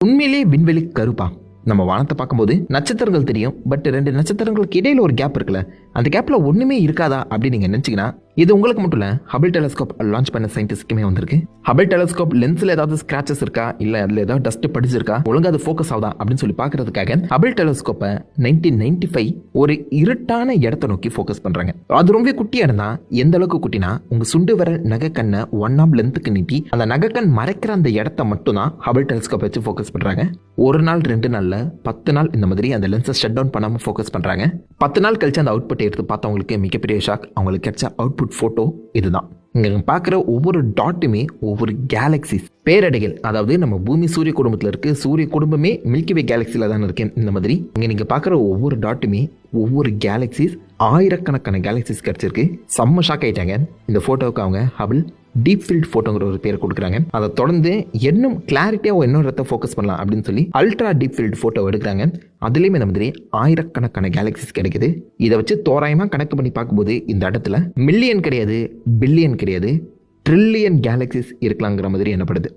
உண்மையிலேயே விண்வெளி கருப்பா? நம்ம வானத்தை பார்க்கும்போது நட்சத்திரங்கள் தெரியும். பட் 2 நட்சத்திரங்களுக்கு இடையில ஒரு கேப் இருக்குல்ல, அந்த கேப்ல ஒண்ணுமே இருக்காதா அப்படின்னு நீங்க நினைச்சீங்கன்னா, இது உங்களுக்கு மட்டும் இல்ல, ஹபிள் டெலஸ்கோப் லான்ச் பண்ண சயின்டிஸ்டுக்குமே வந்திருக்கு. ஹபிள் டெலஸ்கோப் லென்ஸ்ல ஏதாவது ஸ்கிராச்சஸ் இருக்கா, இல்ல அதுல ஏதாவது டஸ்ட் படிச்சிருக்கா, ஒழுங்கா அது ஃபோக்கஸ் ஆகுதா அப்படின்னு சொல்லி பார்க்கறதுக்காக ஹபிள் டெலஸ்கோப்பை 1995 ஒரு இருட்டான இடத்தை நோக்கி ஃபோக்கஸ் பண்றாங்க. அது ரொம்ப குட்டி இடம் தான். எந்த அளவுக்கு குட்டினா, உங்க சுண்டு விரல் நகைக்கண்ணை 1 லென்த்துக்கு நீட்டி அந்த நகைக்கண் மறைக்கிற அந்த இடத்த மட்டும் தான் ஹபிள் டெலஸ்கோப் வச்சு ஃபோக்கஸ் பண்றாங்க. ஒரு நாள் 2 நாள்ல 10 நாள் இந்த மாதிரி அந்த லென்ஸை ஷட் டவுன் பண்ணாம ஃபோக்கஸ் பண்றாங்க. 10 நாள் கழிச்சு அந்த அவுட்புட் எடுத்து பார்த்தவங்களுக்கு மிகப்பெரிய ஷாக். அவங்களுக்கு கிடைச்ச அவுட்புட் போட்டோ இதுதான். இங்க பார்க்குற ஒவ்வொரு டாட்டுமே ஒவ்வொரு கேலக்சிஸ் பேரடைகள். அதாவது நம்ம பூமி சூரிய குடும்பத்தில் இருக்கு. சூரிய குடும்பமே மில்கிவே கேலக்சியில தான் இருக்கு. இந்த மாதிரி இங்க நீங்க பார்க்குற ஒவ்வொரு டாட்டுமே ஒவ்வொரு கேலக்சிஸ், ஆயிரக்கணக்கான கேலக்சிஸ் கிடைச்சிருக்கு. செம்ம ஷாக் ஆயிட்டாங்க. இந்த போட்டோவுக்கு அவங்க ஹபிள் டீப் ஃபீல்ட் போட்டோங்கிற ஒரு பேரை கொடுக்குறாங்க. அதை தொடர்ந்து இன்னும் கிளாரிட்டியாக இன்னொரு இடத்த ஃபோக்கஸ் பண்ணலாம் அப்படின்னு சொல்லி அல்ட்ரா டீப் ஃபீல்ட் போட்டோ எடுக்கிறாங்க. அதுலேயுமே இந்த மாதிரி ஆயிரக்கணக்கான கேலக்சிஸ் கிடைக்குது. இதை வச்சு தோராயமாக கணக்கு பண்ணி பார்க்கும்போது இந்த இடத்துல மில்லியன் கிடையாது, பில்லியன் கிடையாது, ட்ரில்லியன் கேலக்சிஸ் இருக்கலாங்கிற மாதிரி எண்ணப்படுது.